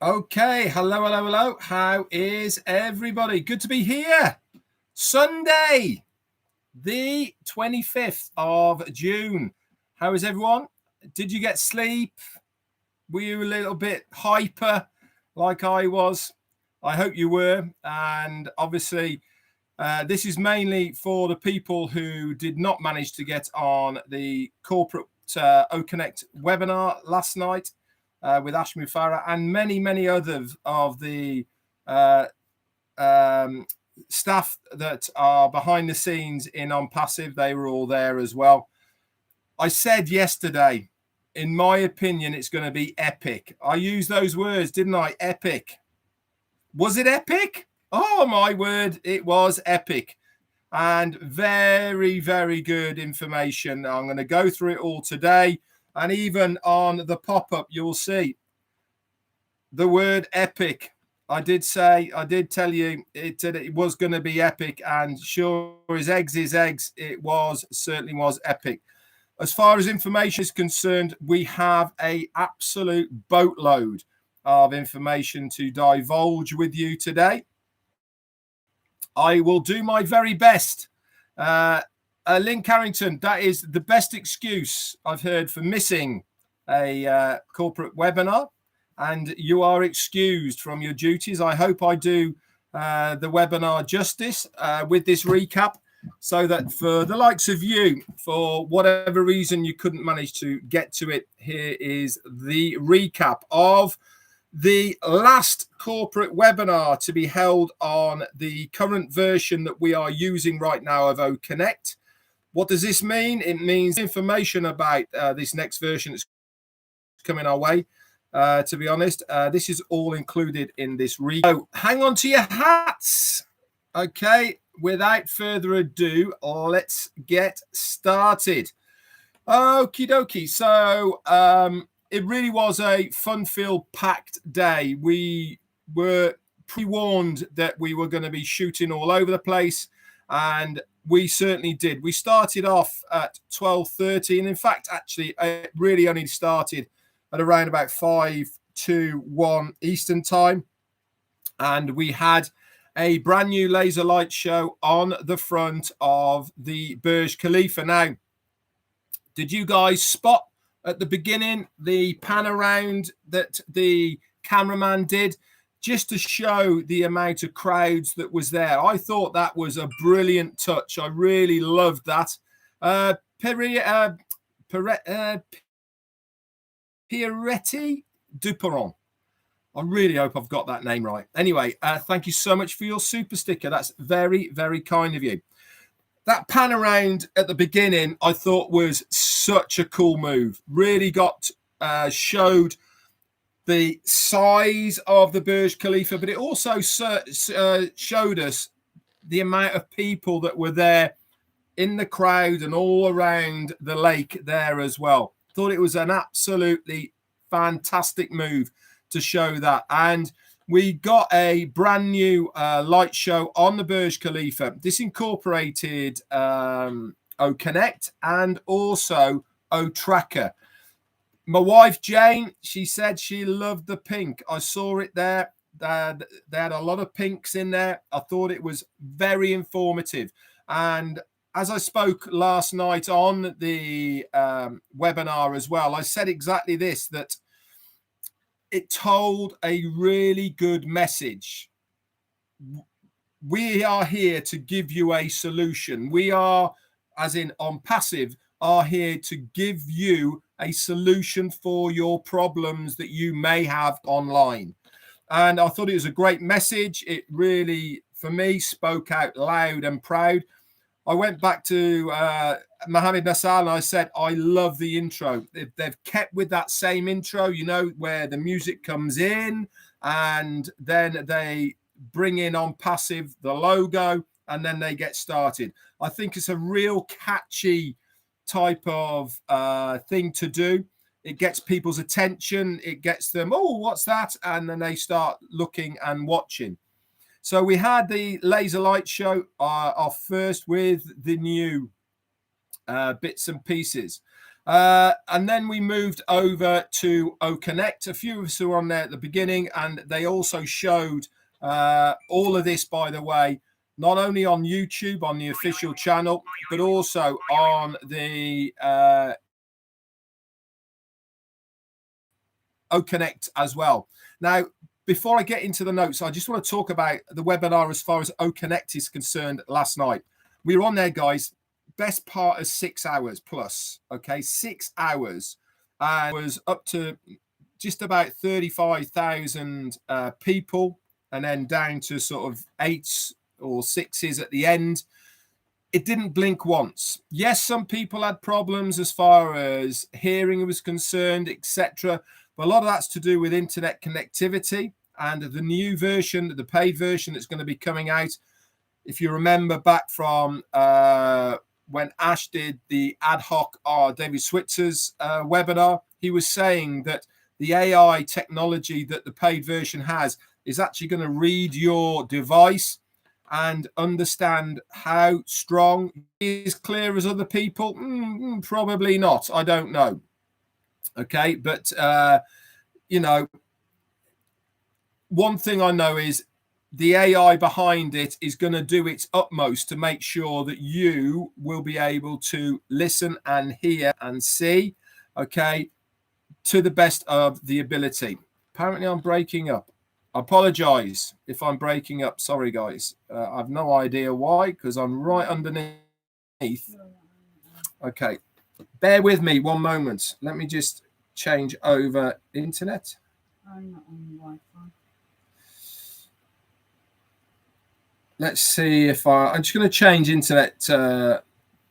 Okay, hello. How is everybody? Good to be here. Sunday, the 25th of June. How is everyone? Did you get sleep? Were you a little bit hyper like I was? I hope you were. And obviously, this is mainly for the people who did not manage to get on the corporate OConnect webinar last night. With Ash Mufareh and many others of the staff that are behind the scenes in Onpassive. They were all there as well. I said yesterday, in my opinion, it's going to be epic. I used those words, didn't I? Epic. Was it epic? Oh, my word, it was epic. And very good information. I'm going to go through it all today. And even on the pop-up, you'll see the word epic. I did tell you it was going to be epic, and sure as eggs is eggs, it certainly was epic. As far as information is concerned, we have an absolute boatload of information to divulge with you today. I will do my very best. Lynn Carrington, that is the best excuse I've heard for missing a corporate webinar, and you are excused from your duties. I hope I do the webinar justice with this recap, so that for the likes of you, for whatever reason you couldn't manage to get to it, here is the recap of the last corporate webinar to be held on the current version that we are using right now of OConnect. What does this mean? It means information about this next version that's coming our way. To be honest, this is all included in this So hang on to your hats. Okay, without further ado, let's get started. Okie dokie. So it really was a fun-filled, packed day. We were pre-warned that we were going to be shooting all over the place, and we certainly did. We started off at 12:30, and in fact, actually, it really only started at around about 5 to 1 Eastern time, and we had a brand new laser light show on the front of the Burj Khalifa. Now, did you guys spot at the beginning the pan around that the cameraman did, just to show the amount of crowds that was there? I thought that was a brilliant touch. I really loved that. Pierretti Duperon. I really hope I've got that name right. Anyway, thank you so much for your super sticker. That's very kind of you. That pan around at the beginning, I thought was such a cool move. Really showed the size of the Burj Khalifa, but it also showed us the amount of people that were there in the crowd and all around the lake there as well. Thought it was an absolutely fantastic move to show that. And we got a brand new light show on the Burj Khalifa. This incorporated OConnect and also OTracker. My wife, Jane, she said she loved the pink. I saw it there. They had a lot of pinks in there. I thought it was very informative. And as I spoke last night on the webinar as well, I said exactly this, that it told a really good message. We are here to give you a solution. We are, as in Onpassive, are here to give you a solution for your problems that you may have online. And I thought it was a great message. It really, for me, spoke out loud and proud. I went back to Mohammed Nassar and I said, I love the intro. They've kept with that same intro, you know, where the music comes in and then they bring in Onpassive, the logo, and then they get started. I think it's a real catchy type of thing to do. It gets people's attention. It gets them, oh, what's that? And then they start looking and watching. So we had the laser light show off first with the new bits and pieces. And then we moved over to OConnect. A few of us who were on there at the beginning, and they also showed all of this, by the way, not only on YouTube, on the official channel, but also on the OConnect as well. Now, before I get into the notes, I just want to talk about the webinar as far as OConnect is concerned last night. We were on there, guys, best part of 6 hours plus, okay, 6 hours, and was up to just about 35,000 people, and then down to sort of 8s or 6s at the end. It didn't blink once. Yes, some people had problems as far as hearing was concerned, etc. But a lot of that's to do with internet connectivity, and the new version, the paid version that's going to be coming out. If you remember back from when Ash did the ad hoc David Switzer's webinar, he was saying that the AI technology that the paid version has is actually going to read your device and understand how strong it is clear as other people. Probably not. I don't know. Okay, but you know, one thing I know is the AI behind it is going to do its utmost to make sure that you will be able to listen and hear and see, okay, to the best of the ability. Apparently I'm breaking up. I apologize if I'm breaking up. Sorry, guys. I've no idea why, because I'm right underneath. Okay, bear with me one moment. Let me just change over internet. I'm not on Wi-Fi. Let's see if I'm just going to change internet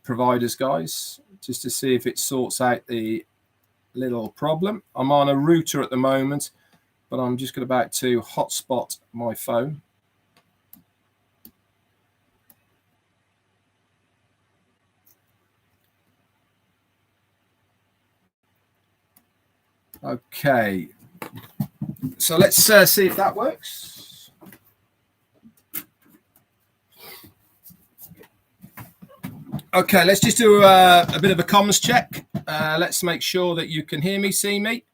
providers, guys, just to see if it sorts out the little problem. I'm on a router at the moment, but I'm just about to hotspot my phone. Okay, so let's see if that works. Okay, let's just do a bit of a comms check. Let's make sure that you can hear me, see me.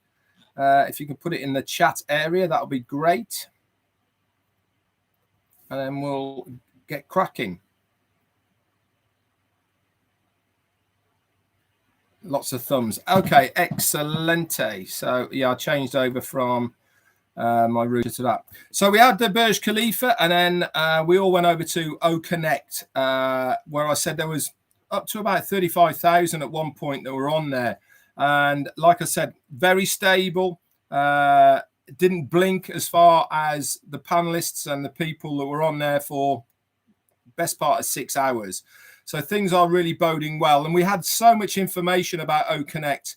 If you can put it in the chat area, that'll be great. And then we'll get cracking. Lots of thumbs. Okay, excelente. So yeah, I changed over from my router to that. So we had the Burj Khalifa, and then we all went over to OConnect, where I said there was up to about 35,000 at one point that were on there. And like I said, very stable. Didn't blink as far as the panelists and the people that were on there for best part of 6 hours. So things are really boding well. And we had so much information about OConnect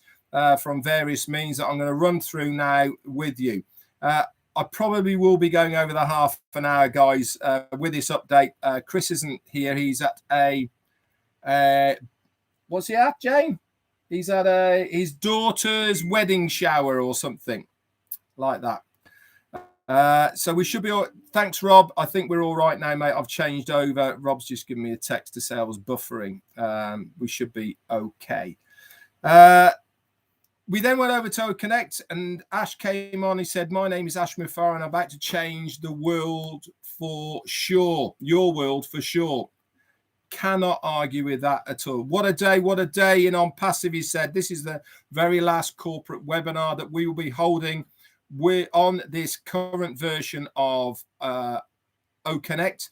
from various means that I'm going to run through now with you. I probably will be going over the half an hour, guys, with this update. Chris isn't here. He's at a, what's he at, Jane? He's at his daughter's wedding shower or something like that. So we should be all, thanks, Rob. I think we're all right now, mate. I've changed over. Rob's just given me a text to say I was buffering. We should be okay. We then went over to OConnect, and Ash came on. He said, my name is Ash Mufareh, and I'm about to change the world for sure. Your world for sure. Cannot argue with that at all. What a day, what a day in Onpassive, he said. This is the very last corporate webinar that we will be holding. We're on this current version of OConnect.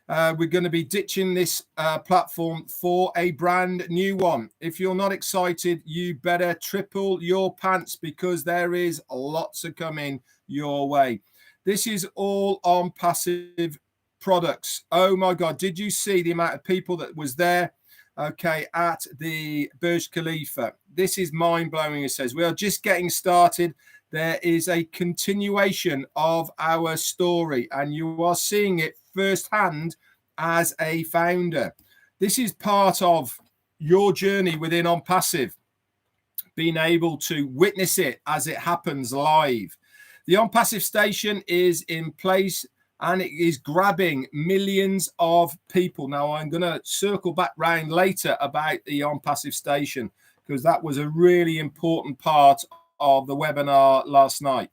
We're going to be ditching this platform for a brand new one. If you're not excited, you better triple your pants, because there is lots of coming your way. This is all Onpassive products. Oh my God, did you see the amount of people that was there, okay, at the Burj Khalifa? This is mind-blowing. It says we are just getting started. There is a continuation of our story, and you are seeing it firsthand as a founder. This is part of your journey within Onpassive, being able to witness it as it happens live. The Onpassive station is in place, and it is grabbing millions of people. Now, I'm going to circle back round later about the Onpassive station, because that was a really important part of the webinar last night.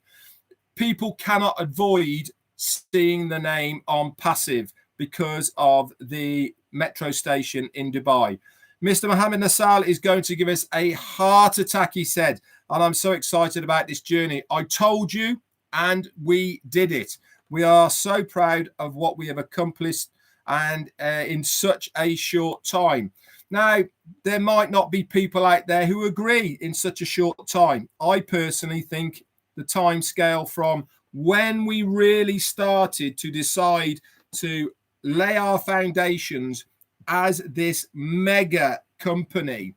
People cannot avoid seeing the name Onpassive because of the metro station in Dubai. Mr. Mohammed Nassal is going to give us a heart attack, he said, and I'm so excited about this journey. I told you, and we did it. We are so proud of what we have accomplished, and in such a short time. Now, there might not be people out there who agree in such a short time. I personally think the time scale from when we really started to decide to lay our foundations as this mega company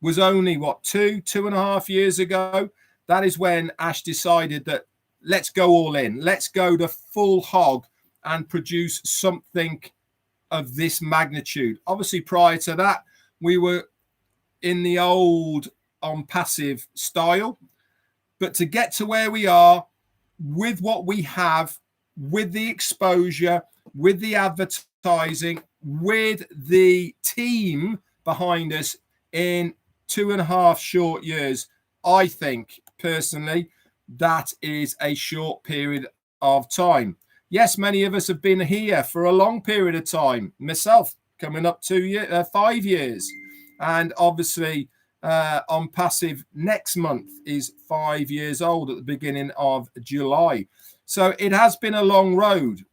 was only, what, 2.5 years ago? That is when Ash decided that let's go all in. Let's go the full hog and produce something of this magnitude. Obviously, prior to that, we were in the old Onpassive style. But to get to where we are with what we have, with the exposure, with the advertising, with the team behind us in 2.5 short years, I think personally that is a short period of time. Yes, many of us have been here for a long period of time. Myself, coming up 5 years, and obviously Onpassive next month is 5 years old at the beginning of July. So it has been a long road,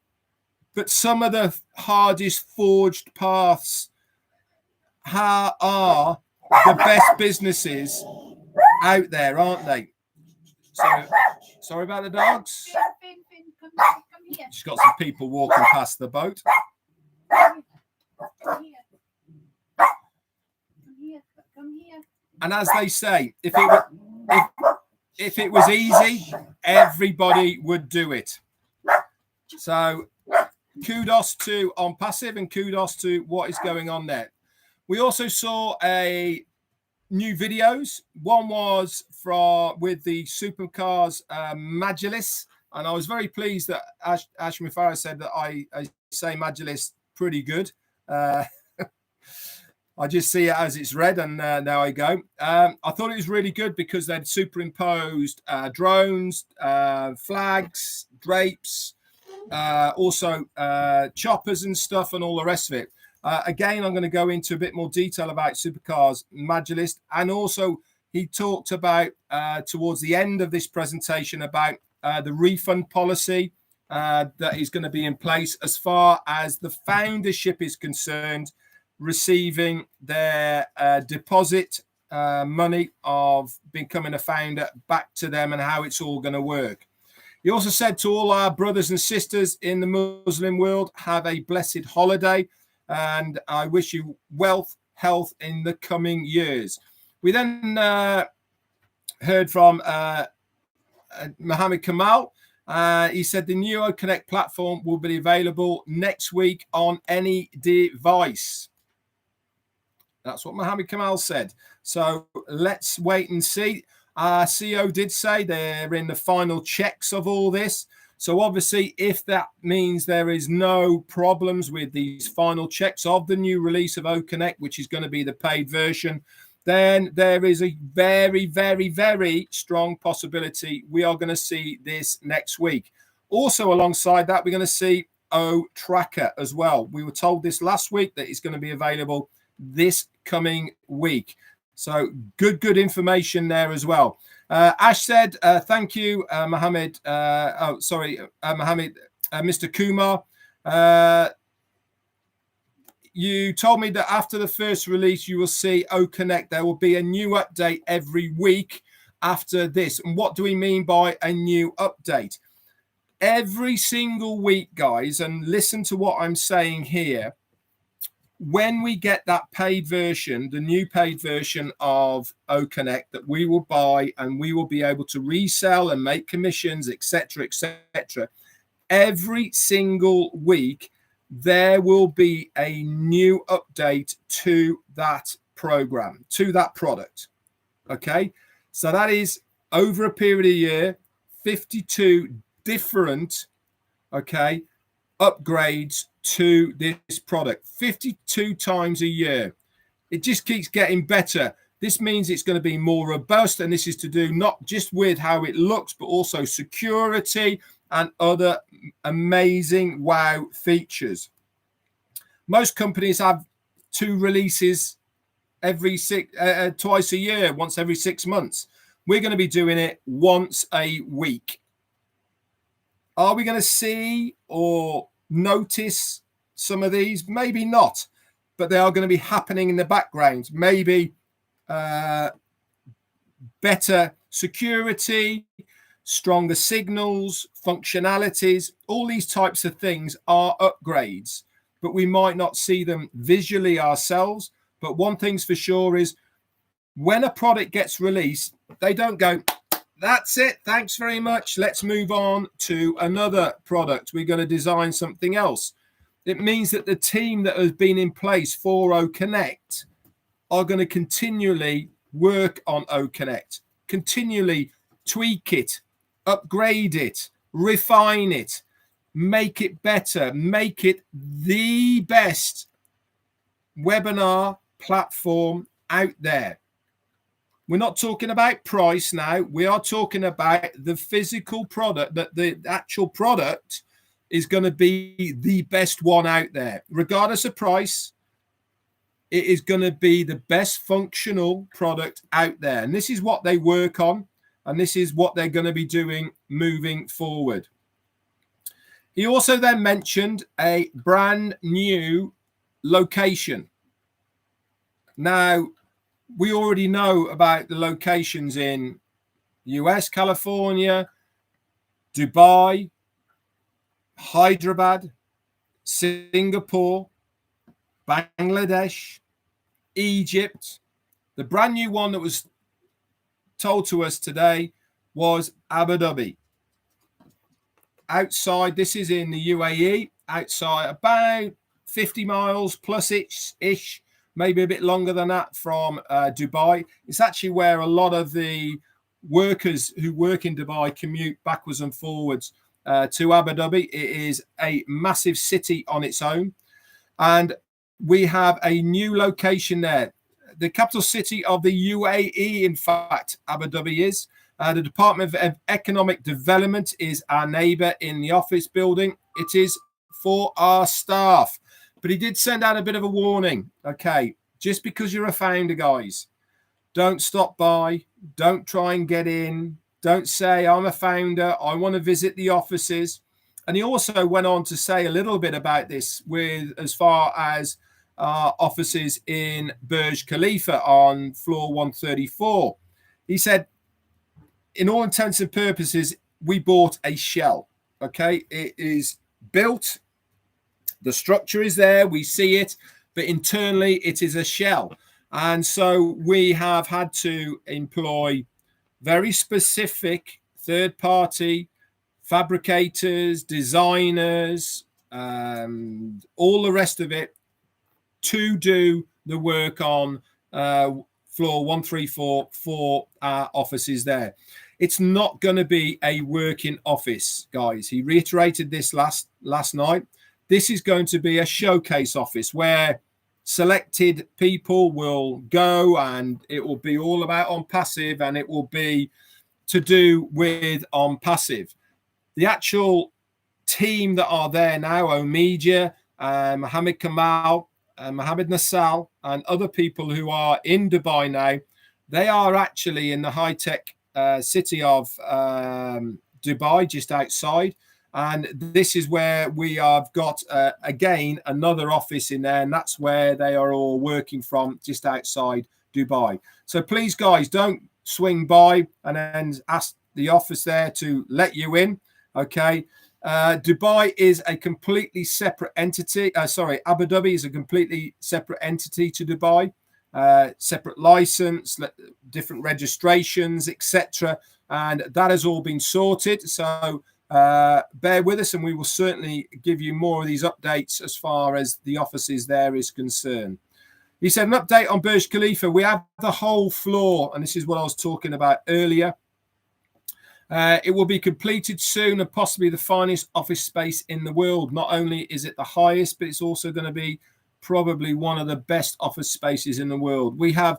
but some of the hardest forged paths are the best businesses out there, aren't they? So, sorry about the dogs. Finn, come here. She's got some people walking past the boat. Come here. Come here. And as they say, if it was easy, everybody would do it. So kudos to Onpassive and kudos to what is going on there. We also saw new videos. One was with the supercars Majlis, and I was very pleased that Ash Mufareh said that I say Majlis pretty good. I just see it as it's read, and now I go. I thought it was really good because they'd superimposed drones, flags, drapes, also choppers and stuff, and all the rest of it. Again, I'm going to go into a bit more detail about Supercars Majlis, and also he talked about towards the end of this presentation about the refund policy that is going to be in place as far as the foundership is concerned, receiving their deposit money of becoming a founder back to them, and how it's all going to work. He also said to all our brothers and sisters in the Muslim world, have a blessed holiday, and I wish you wealth, health in the coming years. We then heard from Mohammed Kamal. He said the new OConnect platform will be available next week on any device. That's what Mohammed Kamal said. So let's wait and see. CEO did say they're in the final checks of all this. So obviously, if that means there is no problems with these final checks of the new release of OConnect, which is going to be the paid version, then there is a very, very, very strong possibility we are going to see this next week. Also, alongside that, we're going to see O-Tracker as well. We were told this last week that it's going to be available this coming week. So good information there as well. Ash said, thank you, Mohammed. Mohammed, Mr. Kumar. You told me that after the first release, you will see OConnect. There will be a new update every week after this. And what do we mean by a new update? Every single week, guys, and listen to what I'm saying here. When we get that paid version, the new paid version of OConnect that we will buy and we will be able to resell and make commissions, etc., etc., every single week, there will be a new update to that program, to that product. Okay, so that is over a period of a year, 52 different, upgrades to this product, 52 times a year. It just keeps getting better. This means it's going to be more robust, and this is to do not just with how it looks, but also security and other amazing wow features. Most companies have 2 releases twice a year, once every 6 months. We're going to be doing it once a week. Are we going to see or notice some of these? Maybe not, but they are going to be happening in the background. Maybe better security, stronger signals, functionalities, all these types of things are upgrades, but we might not see them visually ourselves. But one thing's for sure is when a product gets released, they don't go, that's it, thanks very much, let's move on to another product. We're going to design something else. It means that the team that has been in place for OConnect are going to continually work on OConnect, continually tweak it, upgrade it, refine it, make it better, make it the best webinar platform out there. We're not talking about price now. We are talking about the physical product, that the actual product is going to be the best one out there. Regardless of price, it is going to be the best functional product out there. And this is what they work on, and this is what they're going to be doing moving forward. He also then mentioned a brand new location. Now, we already know about the locations in US, California, Dubai, Hyderabad, Singapore, Bangladesh, Egypt. The brand new one that was told to us today was Abu Dhabi. Outside, this is in the UAE, outside about 50 miles plus ish, maybe a bit longer than that from Dubai. It's actually where a lot of the workers who work in Dubai commute backwards and forwards to Abu Dhabi. It is a massive city on its own. And we have a new location there. The capital city of the UAE, in fact, Abu Dhabi is. The Department of Economic Development is our neighbor in the office building. It is for our staff. But he did send out a bit of a warning. Okay, just because you're a founder, guys, don't stop by. Don't try and get in. Don't say, I'm a founder, I want to visit the offices. And he also went on to say a little bit about this with as far as offices in Burj Khalifa on floor 134. He said, in all intents and purposes, we bought a shell. Okay, it is built. The structure is there. We see it. But internally, it is a shell. And so we have had to employ very specific third-party fabricators, designers, all the rest of it to do the work on floor 134 for our offices there. It's not going to be a working office, guys. He reiterated this last night. This is going to be a showcase office where selected people will go, and it will be all about Onpassive, and it will be to do with Onpassive. The actual team that are there now, Omedia, Mohammed Kamal, Mohammed Nassal, and other people who are in Dubai now, they are actually in the high-tech city of Dubai, just outside. And this is where we have got, again, another office in there. And that's where they are all working from, just outside Dubai. So please, guys, don't swing by and then ask the office there to let you in. Okay. Dubai is a completely separate entity. Abu Dhabi is a completely separate entity to Dubai. Separate license, different registrations, etc. And that has all been sorted. So bear with us, and we will certainly give you more of these updates as far as the offices there is concerned. He said, an update on Burj Khalifa. We have the whole floor, and this is what I was talking about earlier. It will be completed soon, and possibly the finest office space in the world. Not only is it the highest, but it's also going to be probably one of the best office spaces in the world. We have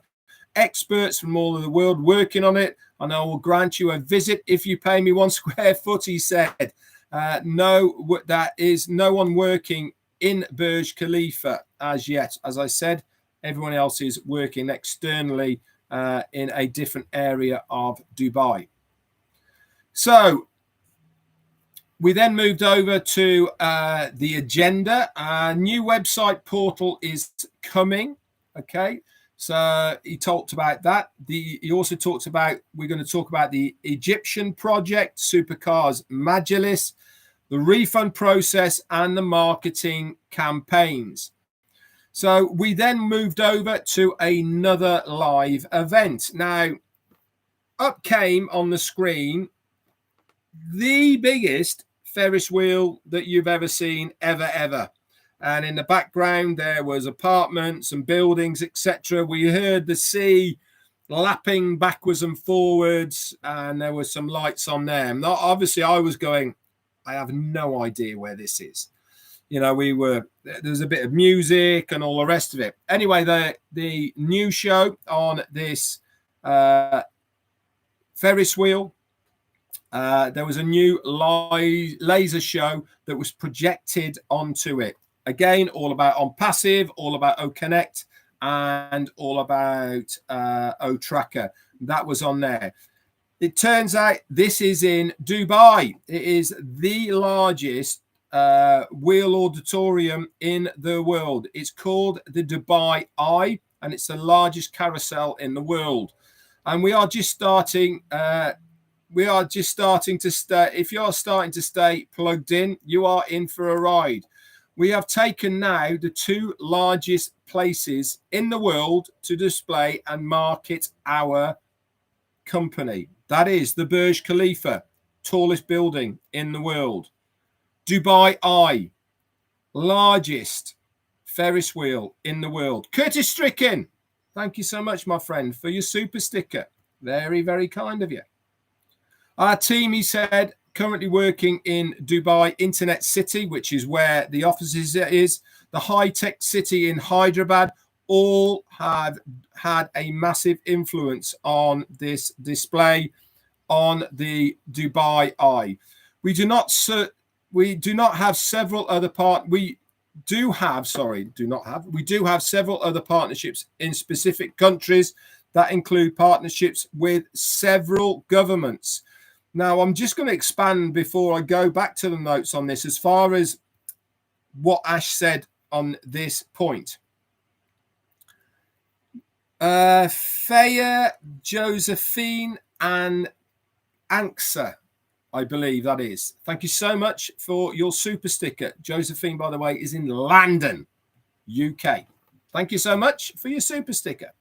experts from all of the world working on it, and I will grant you a visit if you pay me 1 square foot, he said. No, that is no one working in Burj Khalifa as yet. As I said, everyone else is working externally in a different area of Dubai. So we then moved over to the agenda. A new website portal is coming. Okay. So he talked about that. He also talked about, we're going to talk about the Egyptian project, Supercars Majalis, the refund process, and the marketing campaigns. So we then moved over to another live event. Now, up came on the screen the biggest Ferris wheel that you've ever seen, ever. And in the background, there was apartments and buildings, etc. We heard the sea lapping backwards and forwards, and there were some lights on there. Not obviously, I was going, I have no idea where this is. You know, there's a bit of music and all the rest of it. Anyway, the new show on this Ferris wheel, there was a new laser show that was projected onto it. Again, all about Onpassive, all about OConnect, and all about OTracker. That was on there. It turns out this is in Dubai. It is the largest wheel auditorium in the world. It's called the Dubai Eye, and it's the largest carousel in the world. And we are just starting. To stay. If you are starting to stay plugged in, you are in for a ride. We have taken now the 2 largest places in the world to display and market our company. That is the Burj Khalifa, tallest building in the world. Dubai Eye, largest Ferris wheel in the world. Curtis Stricken, thank you so much, my friend, for your super sticker. Very, very kind of you. Our team, he said, currently working in Dubai Internet City, which is where the offices is, the high-tech city in Hyderabad, all have had a massive influence on this display on the Dubai Eye. We do not have several other we do have several other partnerships in specific countries that include partnerships with several governments. Now, I'm just going to expand before I go back to the notes on this as far as what Ash said on this point. Thea, Josephine, and Anksa, I believe that is. Thank you so much for your super sticker. Josephine, by the way, is in London, UK. Thank you so much for your super sticker.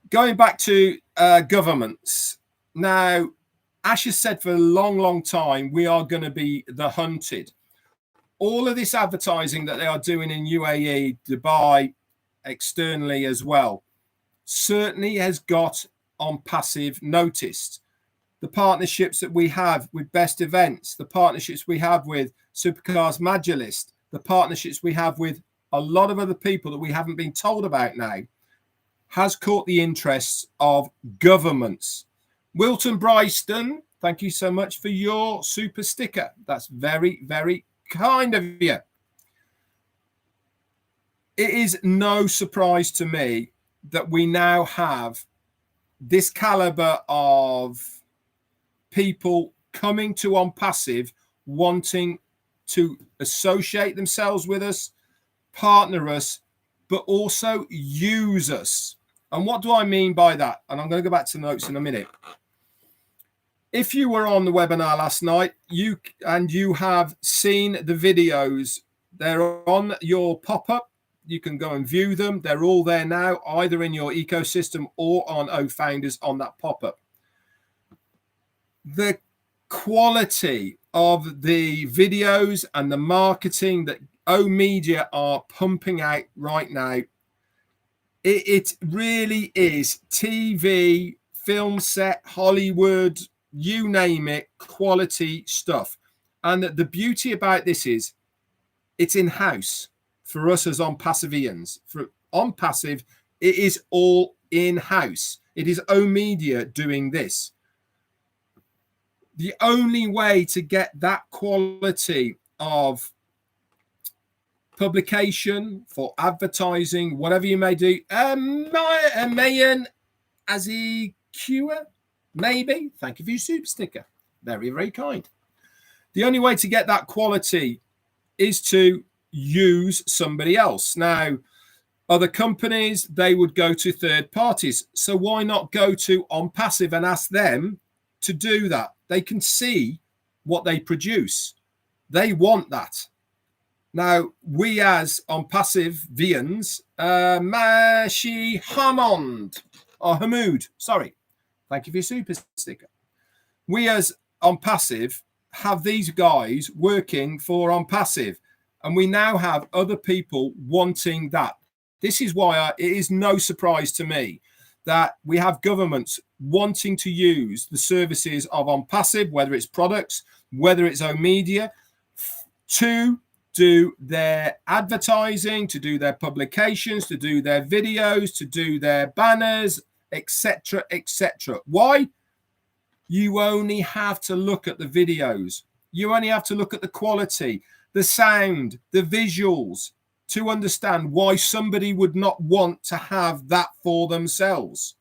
Going back to governments. Now, Ash has said for a long, long time, we are going to be the hunted. All of this advertising that they are doing in UAE, Dubai, externally as well, certainly has got Onpassive noticed. The partnerships that we have with Best Events, the partnerships we have with Supercars Majalis, the partnerships we have with a lot of other people that we haven't been told about now, has caught the interests of governments. Wilton Bryston, thank you so much for your super sticker. That's very, very kind of you. It is no surprise to me that we now have this caliber of people coming to Onpassive, wanting to associate themselves with us, partner us, but also use us. And what do I mean by that? And I'm going to go back to the notes in a minute. If you were on the webinar last night, you have seen the videos, they're on your pop-up. You can go and view them. They're all there now, either in your ecosystem or on OFounders on that pop-up. The quality of the videos and the marketing that Media are pumping out right now, it really is TV, film set, Hollywood, you name it, quality stuff. And the beauty about this is it's in-house for us as Onpassivians. For Onpassive It is all in-house. It is Omedia doing this. The only way to get that quality of publication for advertising, whatever you may do, Mayan Azikua, maybe. Thank you for your super sticker. Very, very kind. The only way to get that quality is to use somebody else. Now, other companies, they would go to third parties. So why not go to Onpassive and ask them to do that? They can see what they produce. They want that. Now, we as Onpassivians, Mashi Hamond, or Hamoud, sorry. Thank you for your super sticker. We as Onpassive have these guys working for Onpassive, and we now have other people wanting that. This is why it is no surprise to me that we have governments wanting to use the services of Onpassive, whether it's products, whether it's Omedia, to do their advertising, to do their publications, to do their videos, to do their banners, etc., etc. Why? You only have to look at the videos. You only have to look at the quality, the sound, the visuals, to understand why somebody would not want to have that for themselves.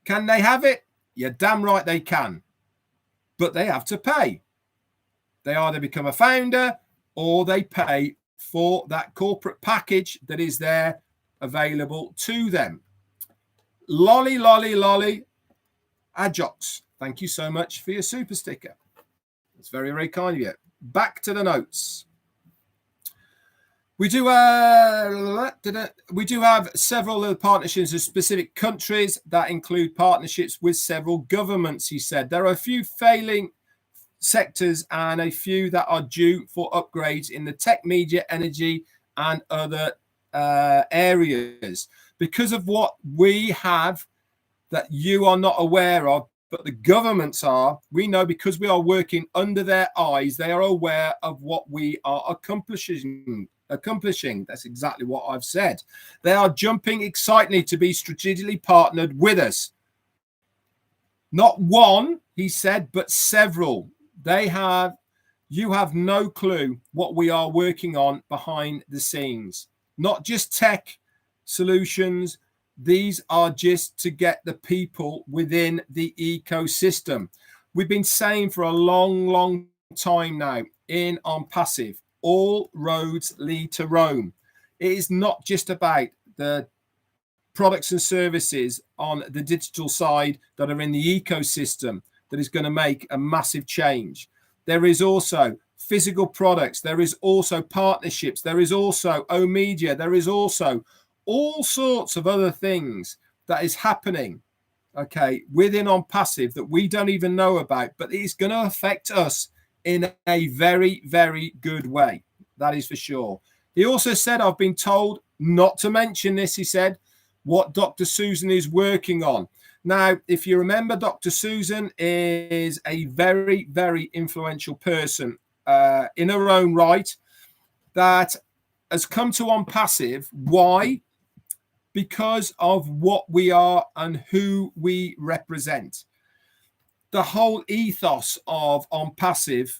Can they have it? You're damn right they can. But they have to pay. They either become a founder or they pay for that corporate package that is there available to them. Lolly, lolly, lolly. Ajox, thank you so much for your super sticker. It's very, very kind of you. Back to the notes. We do have several other partnerships with specific countries that include partnerships with several governments, he said. There are a few failing sectors and a few that are due for upgrades in the tech, media, energy, and other areas. Because of what we have that you are not aware of, but the governments are, we know because we are working under their eyes, they are aware of what we are accomplishing. That's exactly what I've said. They are jumping excitedly to be strategically partnered with us. Not one, he said, but several. You have no clue what we are working on behind the scenes. Not just tech solutions. These are just to get the people within the ecosystem. We've been saying for a long, long time now in Onpassive, all roads lead to Rome. It is not just about the products and services on the digital side that are in the ecosystem that is going to make a massive change. There is also physical products. There is also partnerships. There is also Omedia. There is also all sorts of other things that is happening, okay, within Onpassive that we don't even know about, but it's going to affect us in a very, very good way. That is for sure. He also said, I've been told not to mention this, he said, what Dr. Susan is working on. Now, if you remember, Dr. Susan is a very, very influential person in her own right that has come to Onpassive. Why? Because of what we are and who we represent. The whole ethos of Onpassive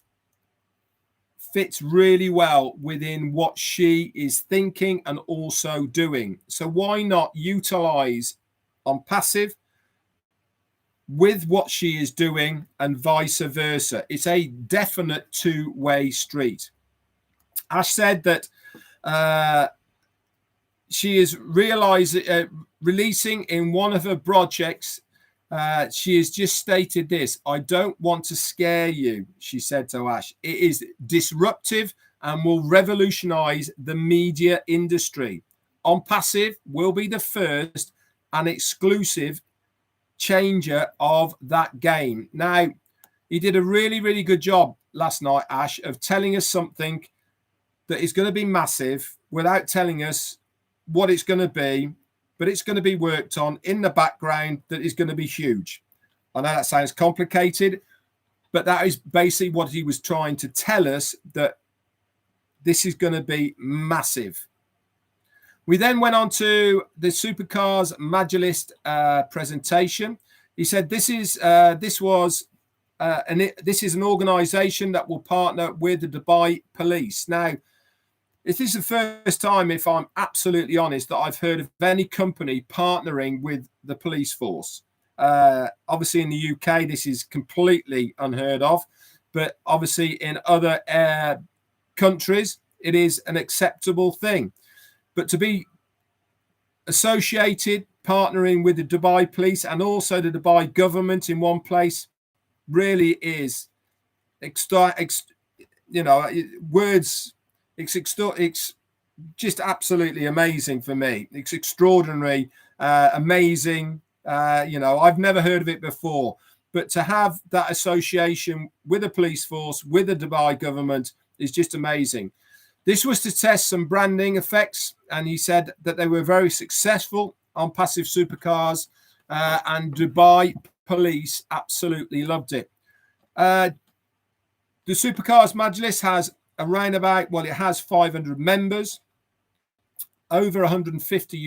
fits really well within what she is thinking and also doing. So why not utilize Onpassive with what she is doing and vice versa? It's a definite two-way street. Ash said that she is releasing in one of her projects. She has just stated this: I don't want to scare you, she said to Ash. It is disruptive and will revolutionize the media industry. Onpassive will be the first and exclusive changer of that game. Now, he did a really, really good job last night, Ash, of telling us something that is going to be massive without telling us what it's going to be, but it's going to be worked on in the background that is going to be huge. I know that sounds complicated, but that is basically what he was trying to tell us, that this is going to be massive. We then went on to the Supercars Majlis presentation. He said this is an organisation that will partner with the Dubai Police. Now, this is the first time, if I'm absolutely honest, that I've heard of any company partnering with the police force. Obviously, in the UK, this is completely unheard of, but obviously in other countries, it is an acceptable thing. But to be associated, partnering with the Dubai police and also the Dubai government in one place really is, words. It's just absolutely amazing for me. It's extraordinary, amazing. I've never heard of it before, but to have that association with the police force, with the Dubai government is just amazing. This was to test some branding effects, and he said that they were very successful Onpassive supercars, and Dubai police absolutely loved it. The Supercars Majlis has around about, well, it has 500 members, over 150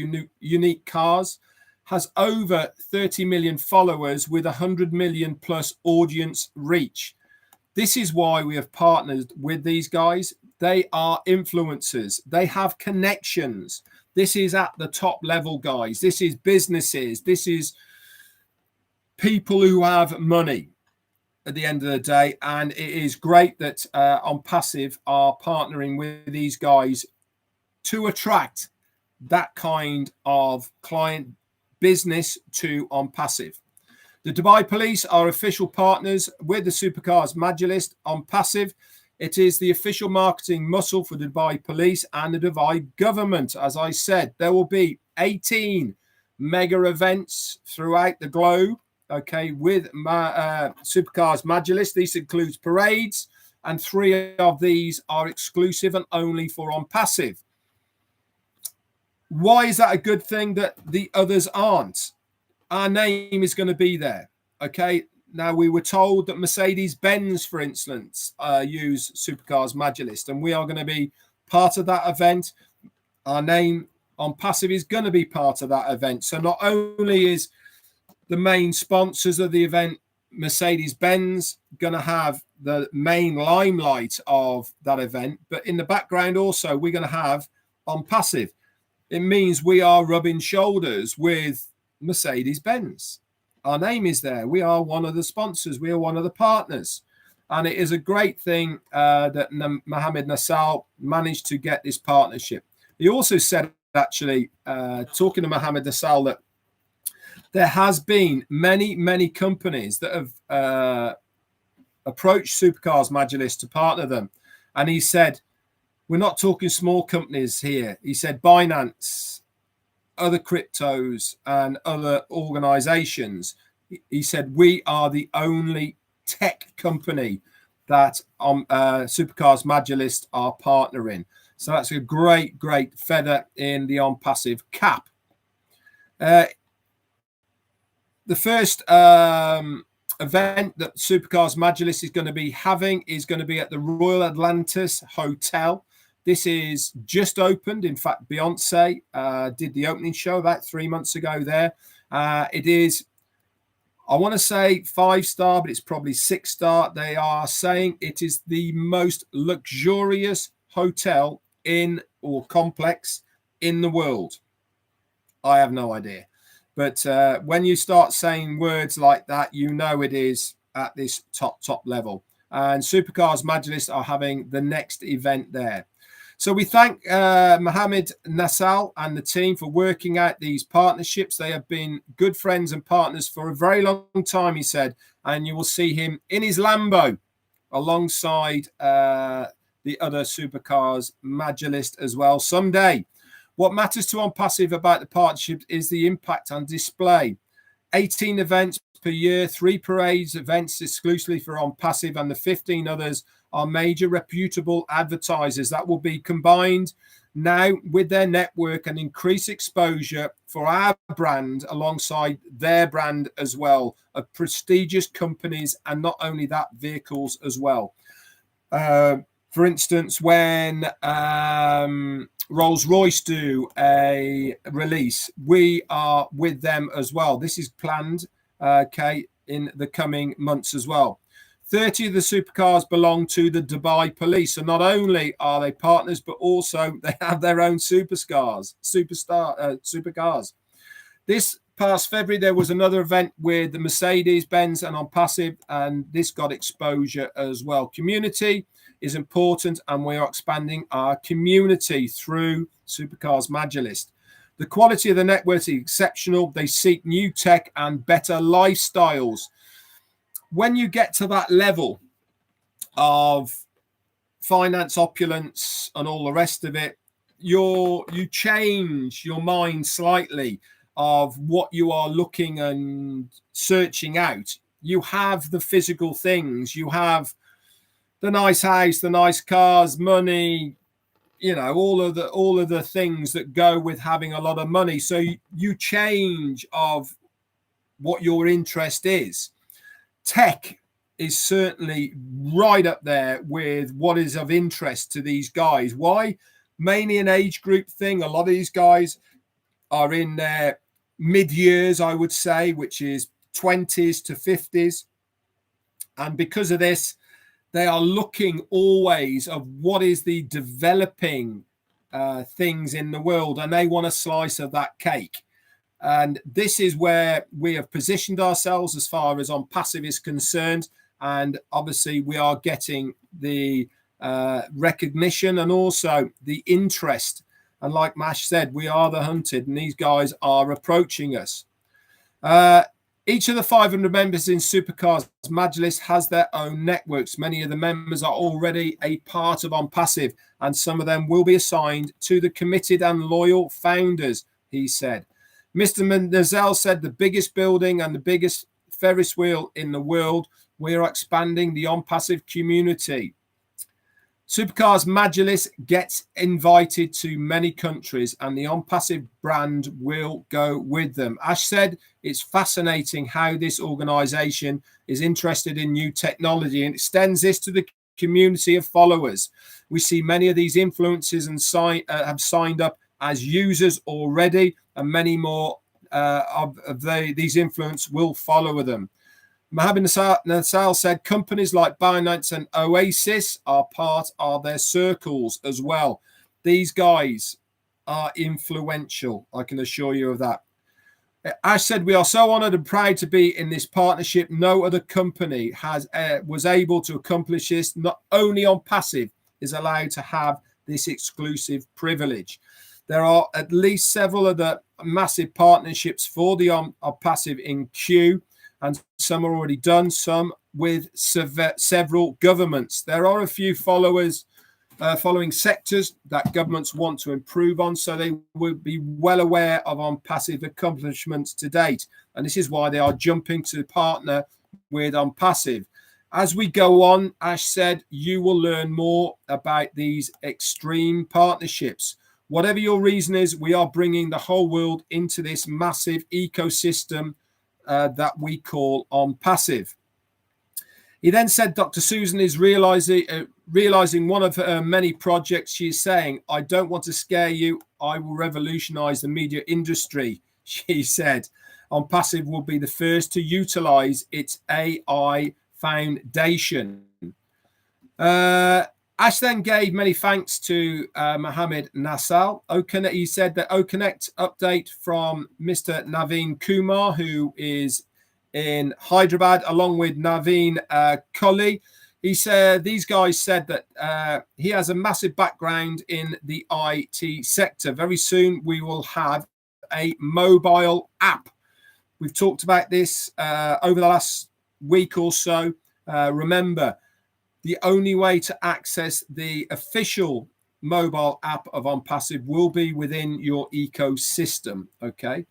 unique cars, has over 30 million followers with 100 million plus audience reach. This is why we have partnered with these guys. They are influencers. They have connections. This is at the top level, guys. This is businesses. This is people who have money at the end of the day. And it is great that Onpassive are partnering with these guys to attract that kind of client business to Onpassive. The Dubai Police are official partners with the Supercars Majlis Onpassive. It is the official marketing muscle for the Dubai Police and the Dubai government. As I said, there will be 18 mega events throughout the globe, okay, with Supercars Majlis. This includes parades, and 3 of these are exclusive and only for Onpassive. Why is that a good thing that the others aren't? Our name is going to be there, okay? Now, we were told that Mercedes-Benz, for instance, use Supercars Majlis, and we are going to be part of that event. Our name Onpassive is going to be part of that event. So not only is the main sponsors of the event, Mercedes-Benz, going to have the main limelight of that event, but in the background also, we're going to have Onpassive. It means we are rubbing shoulders with Mercedes-Benz. Our name is there. We are one of the sponsors. We are one of the partners. And it is a great thing that Mohammed Nassal managed to get this partnership. He also said, actually, talking to Mohammed Nassal, that there has been many companies that have approached Supercars Majlis to partner them. And he said, we're not talking small companies here. He said Binance, other cryptos and other organizations. He said, we are the only tech company that Supercars Majlis are partnering. So that's a great feather in the Onpassive cap. The first event that Supercars Majlis is going to be having is going to be at the Royal Atlantis Hotel. This is just opened. In fact, Beyonce did the opening show about 3 months ago there. It is, I want to say 5-star, but it's probably 6-star. They are saying it is the most luxurious hotel or complex in the world. I have no idea. But when you start saying words like that, you know it is at this top level. And Supercars Majlis are having the next event there. So we thank Mohammed Nassal and the team for working out these partnerships. They have been good friends and partners for a very long time, he said. And you will see him in his Lambo alongside the other Supercars Majlis as well someday. What matters to Onpassive about the partnership is the impact on display. 18 events per year, 3 parades, events exclusively for Onpassive, and the 15 others are major reputable advertisers that will be combined now with their network and increase exposure for our brand alongside their brand as well, of prestigious companies, and not only that, vehicles as well. For instance, when Rolls-Royce do a release, we are with them as well. This is planned, okay, in the coming months as well. 30 of the supercars belong to the Dubai police. So not only are they partners, but also they have their own supercars. This past February, there was another event with the Mercedes-Benz and Onpassive, and this got exposure as well. Community is important, and we are expanding our community through Supercars Majorlist. The quality of the network is exceptional. They seek new tech and better lifestyles. When you get to that level of finance opulence and all the rest of it, you change your mind slightly of what you are looking and searching out. You have the physical things, you have the nice house, the nice cars, money, you know, all of the things that go with having a lot of money. So you change of what your interest is. Tech is certainly right up there with what is of interest to these guys. Why? Mainly an age group thing. A lot of these guys are in their mid-years, I would say, which is 20s to 50s. And because of this, they are looking always of what is the developing things in the world, and they want a slice of that cake. And this is where we have positioned ourselves as far as Onpassive is concerned. And obviously we are getting the recognition and also the interest. And like Mash said, we are the hunted, and these guys are approaching us. Each of the 500 members in Supercars Majorlist has their own networks. Many of the members are already a part of Onpassive, and some of them will be assigned to the committed and loyal founders, he said. Mr. Menzel said the biggest building and the biggest Ferris wheel in the world. We are expanding the Onpassive community. Supercars Majorlist gets invited to many countries, and the Onpassive brand will go with them. Ash said it's fascinating how this organization is interested in new technology and extends this to the community of followers. We see many of these influencers and have signed up as users already, and many more these influencers will follow them. Mohammed Nassal said companies like Binance and Oasis are part of their circles as well. These guys are influential, I can assure you of that. Ash said, we are so honored and proud to be in this partnership. No other company was able to accomplish this. Not only Onpassive is allowed to have this exclusive privilege. There are at least several other massive partnerships for the Onpassive in queue, and some are already done, some with several governments. There are a few following sectors that governments want to improve on, so they would be well aware of Onpassive accomplishments to date. And this is why they are jumping to partner with Onpassive. As we go on, Ash said, you will learn more about these extreme partnerships. Whatever your reason is, we are bringing the whole world into this massive ecosystem that we call Onpassive. He then said Dr. Susan is realizing one of her many projects. She's saying, I don't want to scare you. I will revolutionize the media industry, she said. Onpassive will be the first to utilize its AI foundation. Ash then gave many thanks to Mohammed Nassal. He said that OConnect update from Mr. Naveen Kumar, who is in Hyderabad, along with Naveen Kully. He said these guys said that he has a massive background in the IT sector. Very soon we will have a mobile app. We've talked about this over the last week or so. Remember, the only way to access the official mobile app of Onpassive will be within your ecosystem, okay?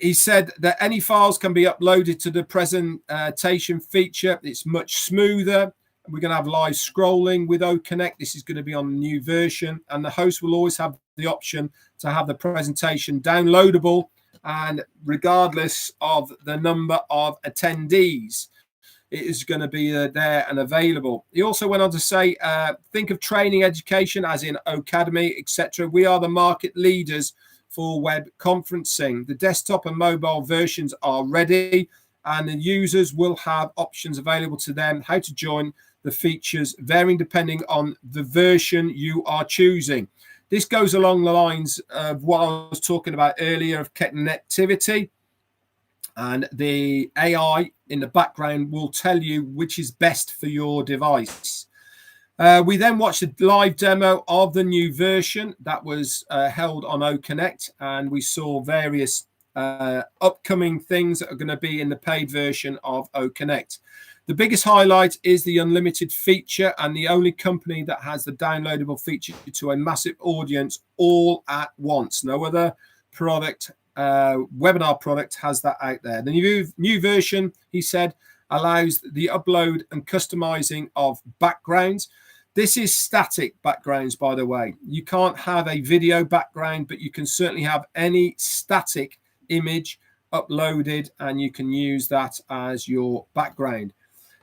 He said that any files can be uploaded to the presentation feature. It's much smoother. We're going to have live scrolling with OConnect. This is going to be on the new version, and the host will always have the option to have the presentation downloadable, and regardless of the number of attendees. it is going to be there and available. He also went on to say, think of training education as in Academy, etc. We are the market leaders for web conferencing. The desktop and mobile versions are ready, and the users will have options available to them how to join the features, varying depending on the version you are choosing. This goes along the lines of what I was talking about earlier of connectivity, and the AI in the background will tell you which is best for your device. We then watched a live demo of the new version that was held on OConnect, and we saw various upcoming things that are going to be in the paid version of OConnect. The biggest highlight is the unlimited feature, and the only company that has the downloadable feature to a massive audience all at once. No other product, webinar product, has that out there. The new version, he said, allows the upload and customizing of backgrounds. This is static backgrounds, by the way. You can't have a video background, but you can certainly have any static image uploaded, and you can use that as your background.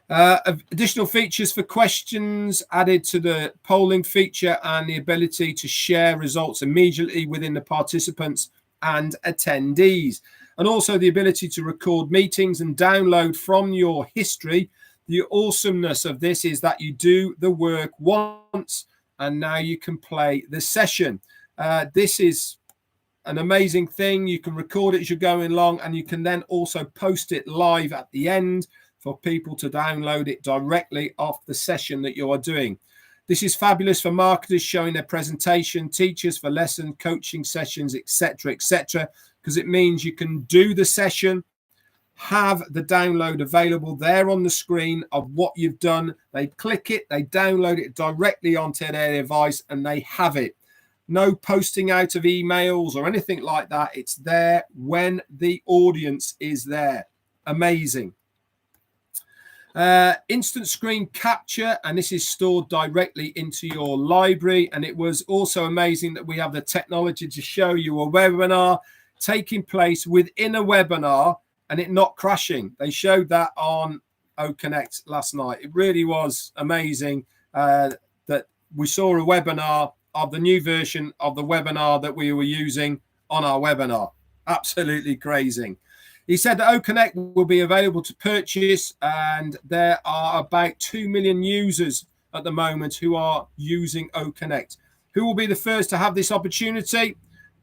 Additional features for questions added to the polling feature, and the ability to share results immediately within the participants and attendees, and also the ability to record meetings and download from your history. The awesomeness of this is that you do the work once and now you can play the session. This is an amazing thing. You can record it as you're going along, and you can then also post it live at the end for people to download it directly off the session that you are doing. This is fabulous for marketers showing their presentation, teachers for lesson coaching sessions, etc., etc., because it means you can do the session, have the download available there on the screen of what you've done. They click it, they download it directly onto their device, and they have it. No posting out of emails or anything like that. It's there when the audience is there. Amazing. Instant screen capture, and this is stored directly into your library. And it was also amazing that we have the technology to show you a webinar taking place within a webinar and it not crashing. They showed that on OConnect last night. It really was amazing that we saw a webinar of the new version of the webinar that we were using on our webinar. Absolutely crazy. He said that OConnect will be available to purchase, and there are about 2 million users at the moment who are using OConnect. Who will be the first to have this opportunity?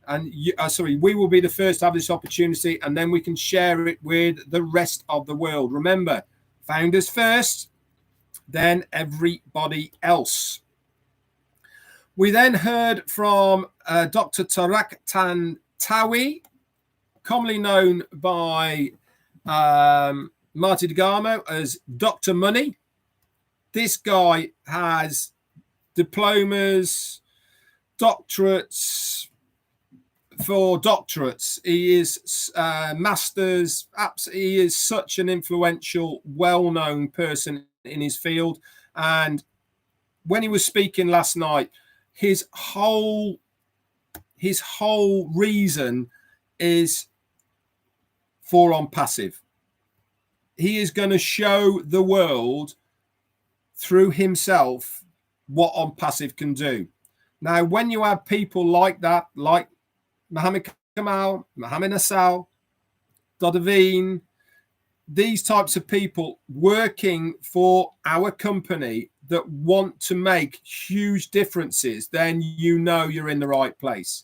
And we will be the first to have this opportunity, and then we can share it with the rest of the world. Remember, founders first, then everybody else. We then heard from Dr. Tarak Tantawi, commonly known by Marty DeGarmo as Dr. Money. This guy has diplomas, doctorates for doctorates. He is masters. He is such an influential, well-known person in his field. And when he was speaking last night, his whole reason is for Onpassive. He is going to show the world through himself what Onpassive can do. Now, when you have people like that, like Mohammed Kamal, Mohammed Nassal, Dodavine, these types of people working for our company that want to make huge differences, then you know you're in the right place.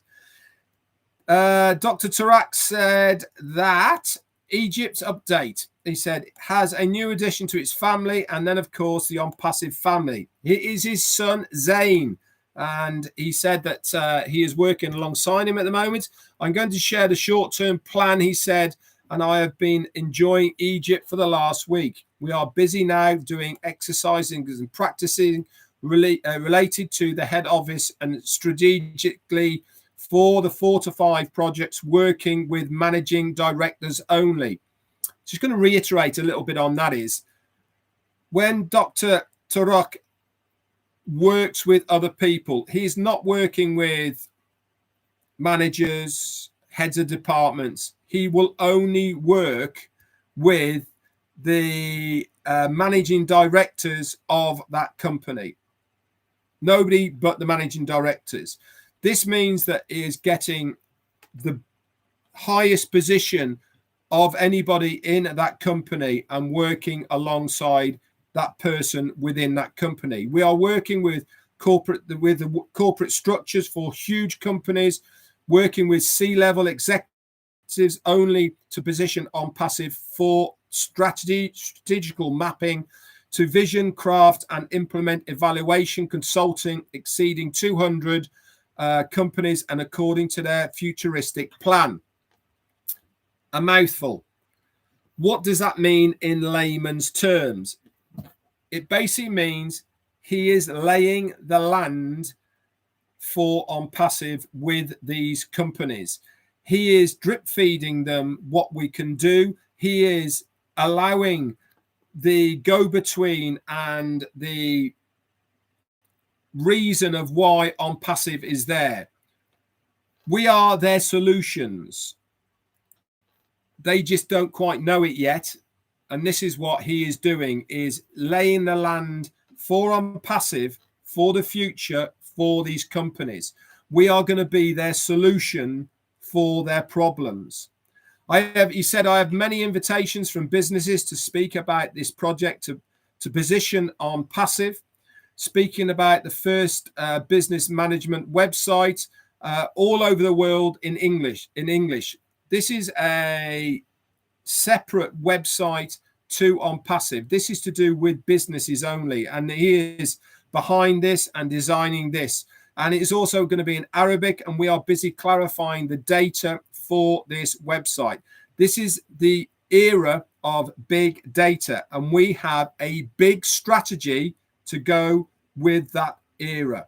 Dr. Tarak said that Egypt's update, he said, has a new addition to its family, and then, of course, the Onpassive family. It is his son, Zain, and he said that he is working alongside him at the moment. I'm going to share the short-term plan, he said, and I have been enjoying Egypt for the last week. We are busy now doing exercising and practicing related to the head office and strategically for the 4 to 5 projects working with managing directors only. Just going to reiterate a little bit on that is when Dr. Tarak works with other people, he's not working with managers, heads of departments. He will only work with the managing directors of that company. Nobody but the managing directors. This means that he is getting the highest position of anybody in that company and working alongside that person within that company. We are working with corporate structures for huge companies, working with C-level executives only to position Onpassive for strategical mapping, to vision, craft, and implement evaluation consulting exceeding 200 companies and according to their futuristic plan. A mouthful. What does that mean in layman's terms? It basically means he is laying the land for Onpassive with these companies. He is drip feeding them what we can do. He is allowing the go-between and the reason of why Onpassive is there. We are their solutions. They just don't quite know it yet. And this is what he is doing, is laying the land for Onpassive for the future for these companies. We are going to be their solution for their problems. He said, I have many invitations from businesses to speak about this project, to position Onpassive, speaking about the first business management website all over the world in English. This is a separate website to Onpassive. This is to do with businesses only. And he is behind this and designing this. And it is also going to be in Arabic. And we are busy clarifying the data for this website. This is the era of big data. And we have a big strategy to go with that era.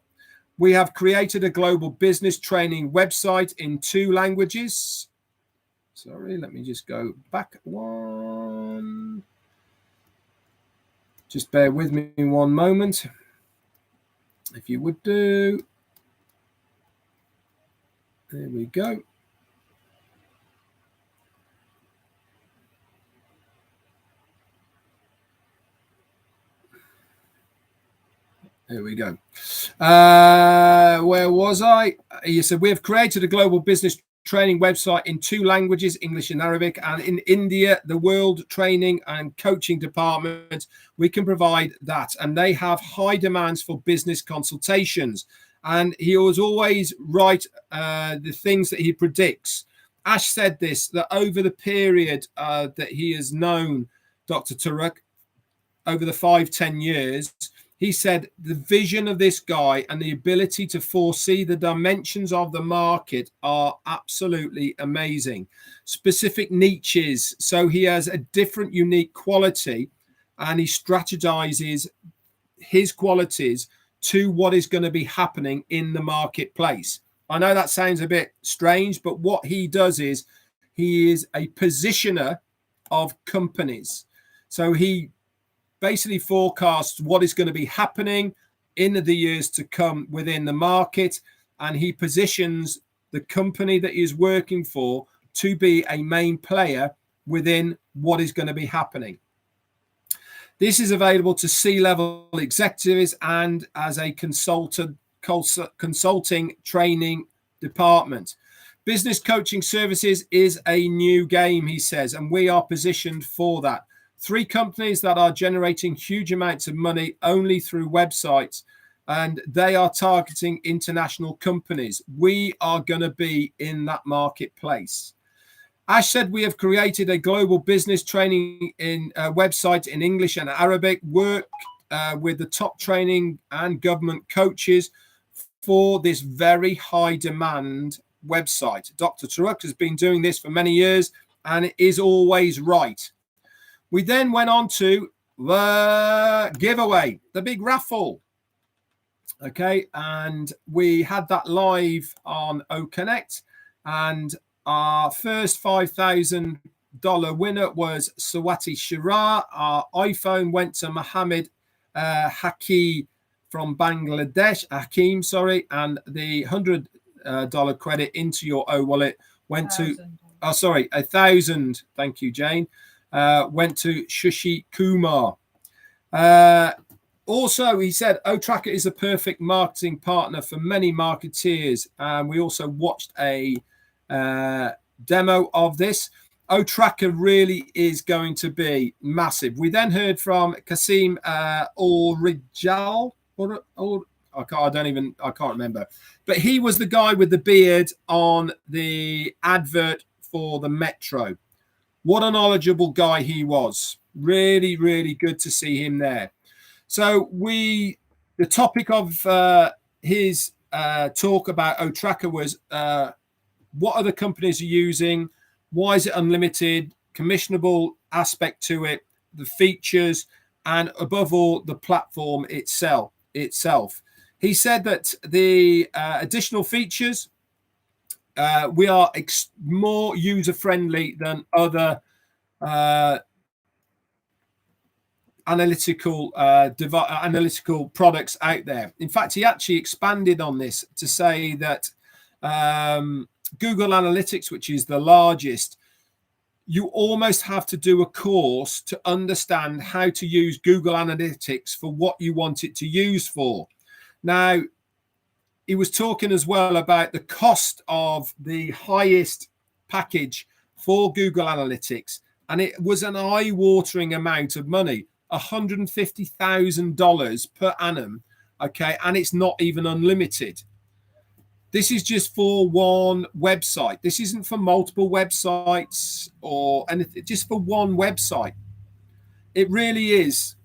We have created a global business training website in 2 languages. Sorry, let me just go back one. Just bear with me one moment, if you would do. There we go. There we go. Where was I? You said we have created a global business training website in 2 languages, English and Arabic, and in India, the World Training and Coaching Department, we can provide that. And they have high demands for business consultations. And he was always right, the things that he predicts. Ash said this, that over the period that he has known Dr. Tarek, over the 5-10 years, he said the vision of this guy and the ability to foresee the dimensions of the market are absolutely amazing. Specific niches. So he has a different, unique quality, and he strategizes his qualities to what is going to be happening in the marketplace. I know that sounds a bit strange, but what he does is he is a positioner of companies. So he basically forecasts what is going to be happening in the years to come within the market, and he positions the company that he is working for to be a main player within what is going to be happening. This is available to C-level executives and as a consulting training department. Business coaching services is a new game, he says, and we are positioned for that. 3 companies that are generating huge amounts of money only through websites, and they are targeting international companies. We are going to be in that marketplace. Ash said we have created a global business training website in English and Arabic, work with the top training and government coaches for this very high demand website. Dr. Tarek has been doing this for many years, and it is always right. We then went on to the giveaway, the big raffle. Okay, and we had that live on OConnect, and our first $5,000 winner was Swati Shira. Our iPhone went to Mohammed Hakim from Bangladesh, and the $100 credit into your wallet went to, 1,000. Thank you, Jane. went to Shashi Kumar. Also, he said, OTracker is a perfect marketing partner for many marketeers. And we also watched a demo of this. OTracker really is going to be massive. We then heard from Kasim Ulrijal. I can't remember. But he was the guy with the beard on the advert for the Metro. What a knowledgeable guy he was. Really, really good to see him there. So the topic of his talk about OTracker was what other companies are using, why is it unlimited, commissionable aspect to it, the features, and above all, the platform itself. He said that the additional features, we are more user-friendly than other analytical products out there. In fact, he actually expanded on this to say that Google Analytics, which is the largest, you almost have to do a course to understand how to use Google Analytics for what you want it to use for. Now, he was talking as well about the cost of the highest package for Google Analytics, and it was an eye-watering amount of money, $150,000 per annum, okay, and it's not even unlimited. This is just for one website. This isn't for multiple websites or anything, just for one website. It really is,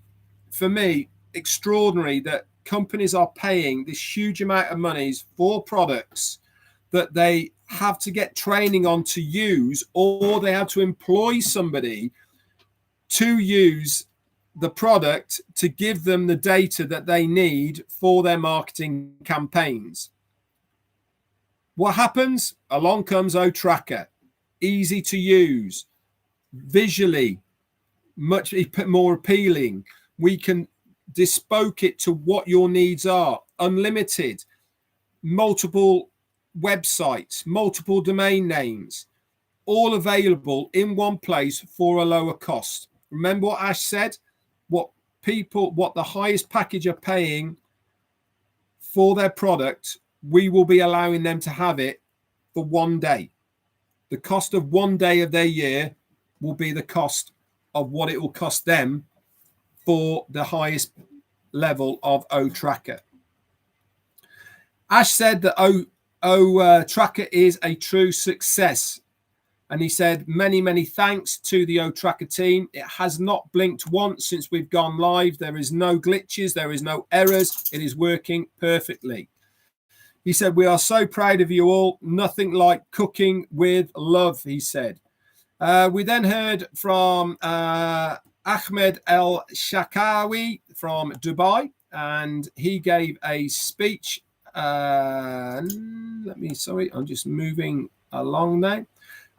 for me, extraordinary that companies are paying this huge amount of monies for products that they have to get training on to use, or they have to employ somebody to use the product to give them the data that they need for their marketing campaigns. What happens? Along comes OTracker, easy to use, visually much more appealing. We can bespoke it to what your needs are, unlimited, multiple websites, multiple domain names, all available in one place for a lower cost. Remember what Ash said? What the highest package are paying for their product, we will be allowing them to have it for 1 day. The cost of 1 day of their year will be the cost of what it will cost them for the highest level of OTracker. Ash said that OTracker is a true success. And he said, many thanks to the OTracker team. It has not blinked once since we've gone live. There is no glitches. There is no errors. It is working perfectly. He said, we are so proud of you all. Nothing like cooking with love, he said. We then heard from Ahmed El Shakawi from Dubai, and he gave a speech. I'm just moving along now.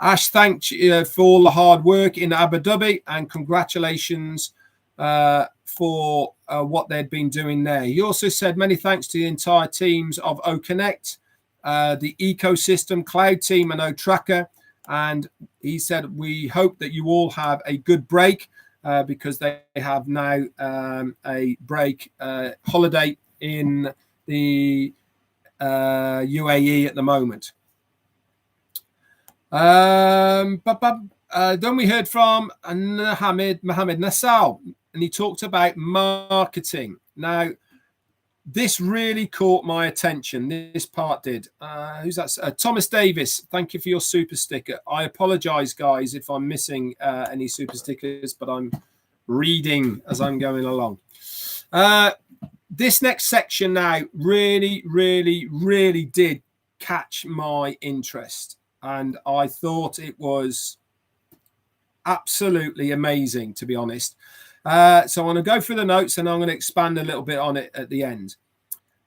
Ash thanked you for all the hard work in Abu Dhabi, and congratulations for what they'd been doing there. He also said many thanks to the entire teams of OConnect, the ecosystem, cloud team, and OTracker. And he said, we hope that you all have a good break because they have now a break holiday in the UAE at the moment. Then we heard from Mohammed Nassal, and he talked about marketing. Now, this really caught my attention. This part did. Who's that? Thomas Davis, thank you for your super sticker. I apologize, guys, if I'm missing any super stickers, but I'm reading as I'm going along. This next section now really did catch my interest. And I thought it was absolutely amazing, to be honest. So I'm going to go through the notes and I'm going to expand a little bit on it at the end.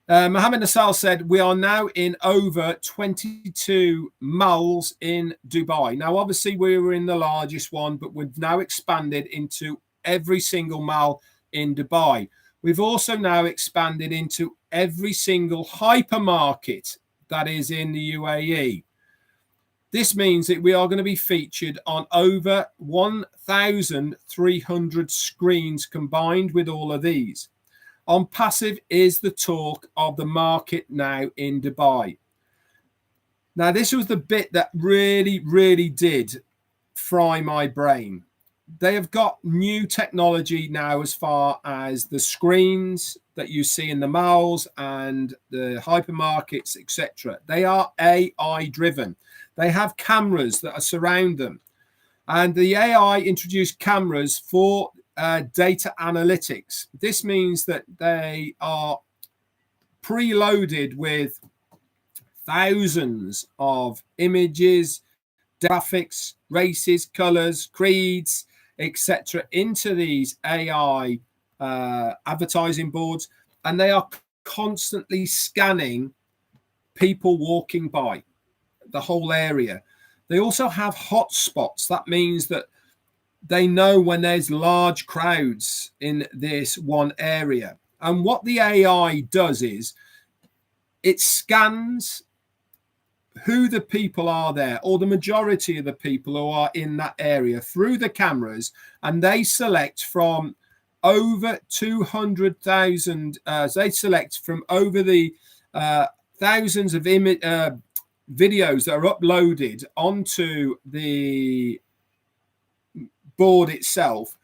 Mohammed Nassal said, we are now in over 22 malls in Dubai. Now, obviously, we were in the largest one, but we've now expanded into every single mall in Dubai. We've also now expanded into every single hypermarket that is in the UAE. This means that we are going to be featured on over 1,300 screens combined with all of these. Onpassive is the talk of the market now in Dubai. Now, this was the bit that really did fry my brain. They have got new technology now as far as the screens that you see in the malls and the hypermarkets, etc. They are AI driven. They have cameras that surround them. And the AI introduced cameras for data analytics. This means that they are preloaded with thousands of images, graphics, races, colors, creeds, etc. into these AI advertising boards, and they are constantly scanning people walking by the whole area. They also have hotspots. That means that they know when there's large crowds in this one area. And what the AI does is it scans who the people are there, or the majority of the people who are in that area, through the cameras, and they select from over 200,000. They select from over the thousands of videos that are uploaded onto the board itself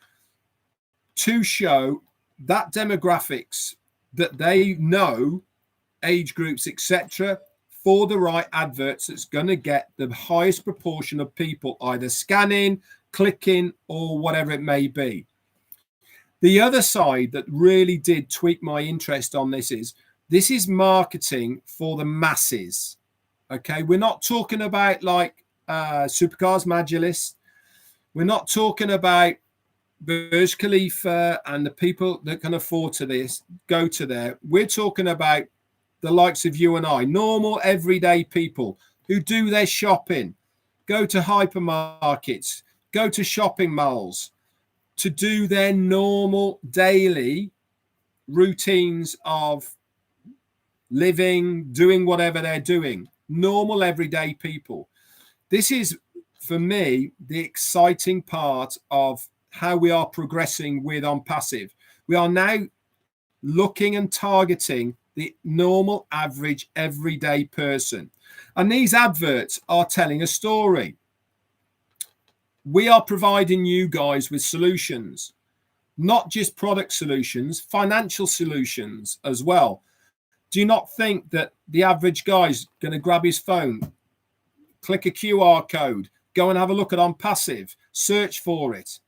to show that demographics that they know, age groups, etc., for the right adverts that's going to get the highest proportion of people either scanning, clicking, or whatever it may be. The other side that really did tweak my interest on this is marketing for the masses. Okay, we're not talking about like Supercars Majalis. We're not talking about Burj Khalifa and the people that can afford to this go to there. We're talking about the likes of you and I, normal everyday people who do their shopping, go to hypermarkets, go to shopping malls to do their normal daily routines of living, doing whatever they're doing, normal everyday people. This is, for me, the exciting part of how we are progressing with Onpassive. We are now looking and targeting the normal, average, everyday person. And these adverts are telling a story. We are providing you guys with solutions, not just product solutions, financial solutions as well. Do you not think that the average guy's going to grab his phone, click a QR code, go and have a look at Onpassive, search for it?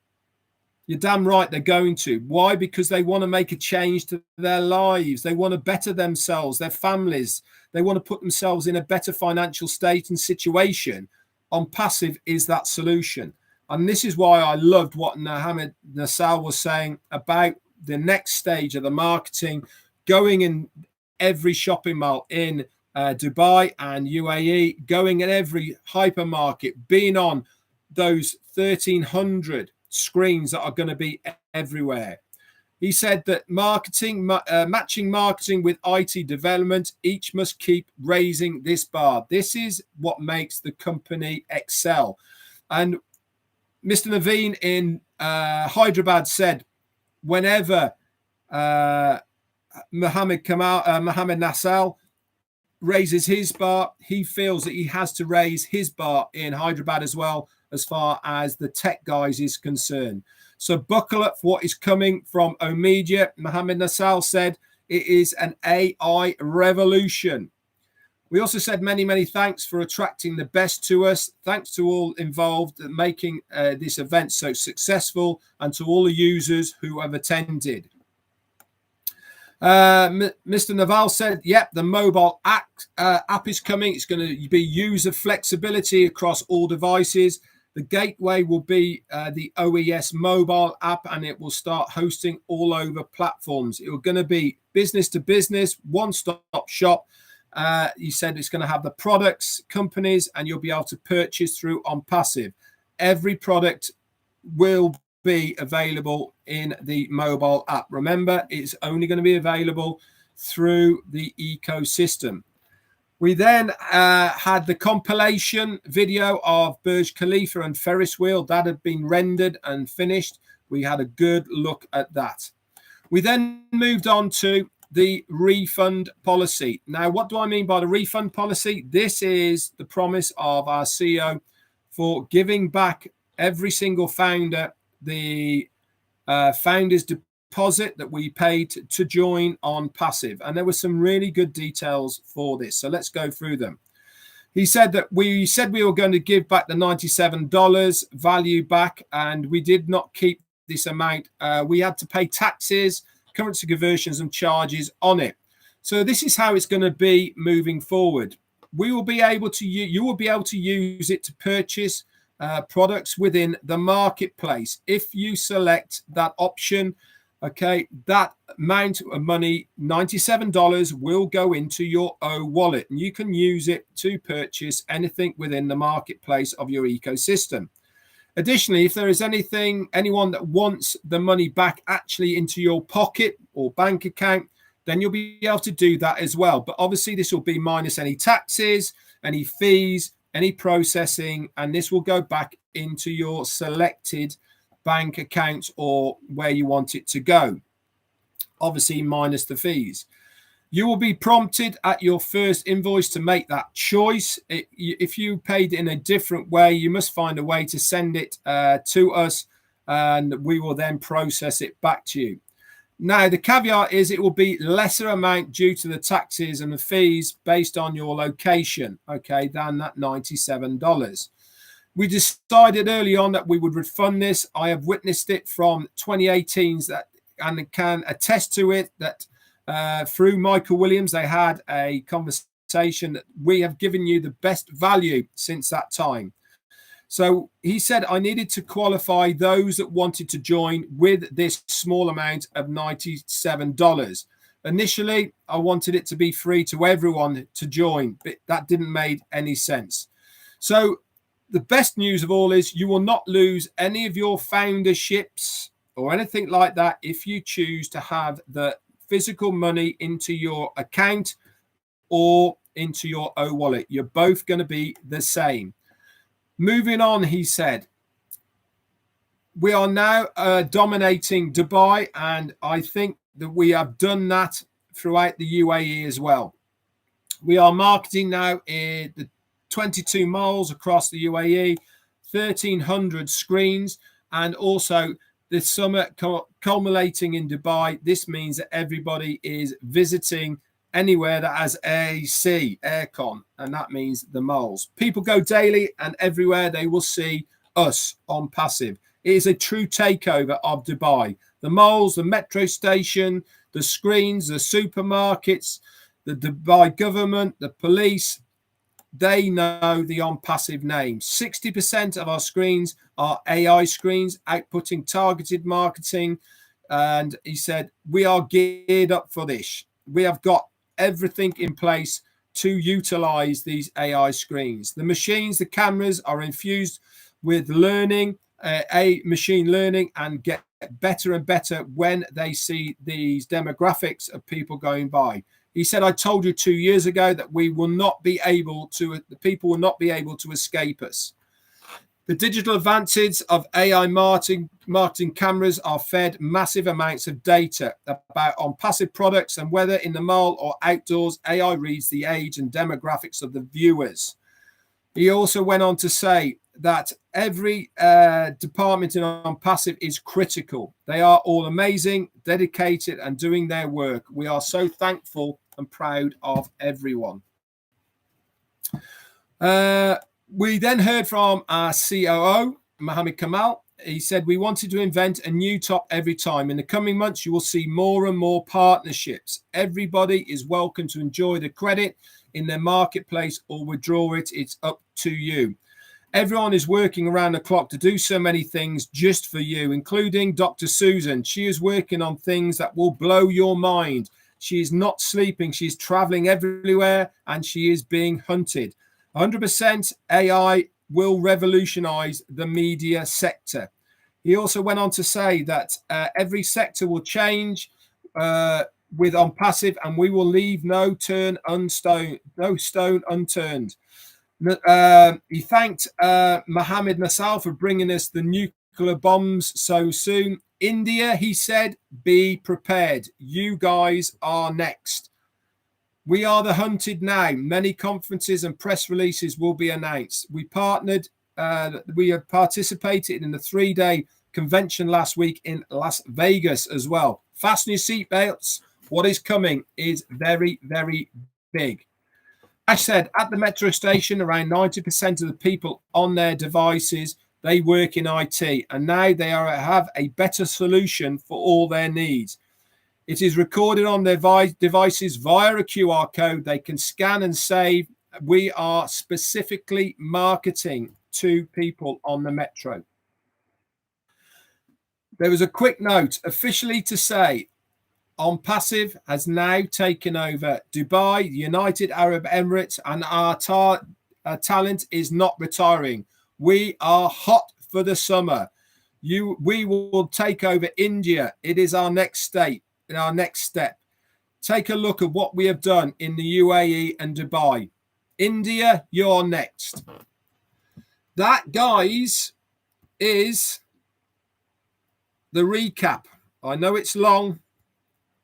You're damn right they're going to. Why? Because they want to make a change to their lives. They want to better themselves, their families. They want to put themselves in a better financial state and situation. Onpassive is that solution. And this is why I loved what Mohammed Nassal was saying about the next stage of the marketing, going in every shopping mall in Dubai and UAE, going in every hypermarket, being on those 1,300 screens that are going to be everywhere. He said that marketing, matching marketing with IT development, each must keep raising this bar. This is what makes the company excel. And Mr. Naveen in Hyderabad said, whenever Mohammed Nassal raises his bar, he feels that he has to raise his bar in Hyderabad as well, as far as the tech guys is concerned. So buckle up for what is coming from Omedia. Mohammed Nassal said it is an AI revolution. We also said many thanks for attracting the best to us. Thanks to all involved in making this event so successful, and to all the users who have attended. Mr. Naval said, yep, the mobile app is coming. It's going to be user flexibility across all devices. The gateway will be the OES mobile app, and it will start hosting all over platforms. It's going to be business to business, one-stop shop. He said it's going to have the products, companies, and you'll be able to purchase through Onpassive. Every product will be available in the mobile app. Remember, it's only going to be available through the ecosystem. We then had the compilation video of Burj Khalifa and Ferris wheel that had been rendered and finished. We had a good look at that. We then moved on to the refund policy. Now, what do I mean by the refund policy? This is the promise of our CEO for giving back every single founder the founder's deposit that we paid to join Onpassive. And there were some really good details for this. So let's go through them. He said that we were going to give back the $97 value back, and we did not keep this amount. We had to pay taxes, currency conversions, and charges on it. So this is how it's going to be moving forward. You will be able to use it to purchase products within the marketplace. If you select that option, okay, that amount of money, $97, will go into your O wallet, and you can use it to purchase anything within the marketplace of your ecosystem. Additionally, if there is anyone that wants the money back actually into your pocket or bank account, then you'll be able to do that as well. But obviously, this will be minus any taxes, any fees, any processing, and this will go back into your selected bank account or where you want it to go, obviously minus the fees. You will be prompted at your first invoice to make that choice. If you paid in a different way, you must find a way to send it to us, and we will then process it back to you. Now, the caveat is it will be lesser amount due to the taxes and the fees based on your location, okay, than that $97. We decided early on that we would refund this. I have witnessed it from 2018s and can attest to it that through Michael Williams, they had a conversation that we have given you the best value since that time. So he said I needed to qualify those that wanted to join with this small amount of $97. Initially, I wanted it to be free to everyone to join, but that didn't make any sense. So the best news of all is you will not lose any of your founderships or anything like that if you choose to have the physical money into your account or into your O wallet. You're both going to be the same. Moving on, he said, we are now dominating Dubai, and I think that we have done that throughout the UAE as well. We are marketing now in the 22 malls across the UAE, 1,300 screens, and also the summit culminating in Dubai. This means that everybody is visiting anywhere that has AC, aircon, and that means the malls. People go daily, and everywhere they will see us Onpassive. It is a true takeover of Dubai. The malls, the metro station, the screens, the supermarkets, the Dubai government, the police, they know the Onpassive name. 60% of our screens are AI screens, outputting targeted marketing. And he said, we are geared up for this. We have got everything in place to utilize these AI screens. The machines, the cameras are infused with learning, machine learning, and get better and better when they see these demographics of people going by. He said, I told you 2 years ago that we will not be able to, the people will not be able to escape us. The digital advances of AI marketing cameras are fed massive amounts of data about Onpassive products, and whether in the mall or outdoors, AI reads the age and demographics of the viewers. He also went on to say that every department in Onpassive is critical. They are all amazing, dedicated, and doing their work. We are so thankful and proud of everyone. We then heard from our COO, Mohammed Kamal. He said, we wanted to invent a new top every time. In the coming months, you will see more and more partnerships. Everybody is welcome to enjoy the credit in their marketplace or withdraw it. It's up to you. Everyone is working around the clock to do so many things just for you, including Dr. Susan. She is working on things that will blow your mind. She is not sleeping. She's traveling everywhere, and she is being hunted. 100% AI will revolutionize the media sector. He also went on to say that every sector will change. with Onpassive, and we will leave no stone unturned. He thanked Mohammed Nassal for bringing us the nuclear bombs so soon. India, he said, be prepared. You guys are next. We are the hunted now. Many conferences and press releases will be announced. We have participated in the 3-day convention last week in Las Vegas as well. Fasten your seatbelts. What is coming is very, very big. Ash said at the metro station, around 90% of the people on their devices, they work in IT, and now they have a better solution for all their needs. It is recorded on their devices via a QR code. They can scan and save. We are specifically marketing to people on the metro. There was a quick note officially to say Onpassive has now taken over Dubai, United Arab Emirates, and our talent is not retiring. We are hot for the summer. We will take over India. It is our next state, our next step. Take a look at what we have done in the UAE and Dubai. India, you're next. That, guys, is the recap. I know it's long,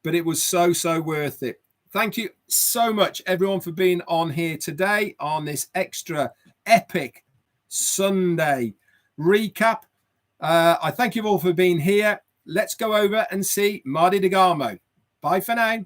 but it was so worth it. Thank you so much, everyone, for being on here today on this extra epic Sunday recap. I thank you all for being here. Let's go over and see Mardi Degamo. Bye for now.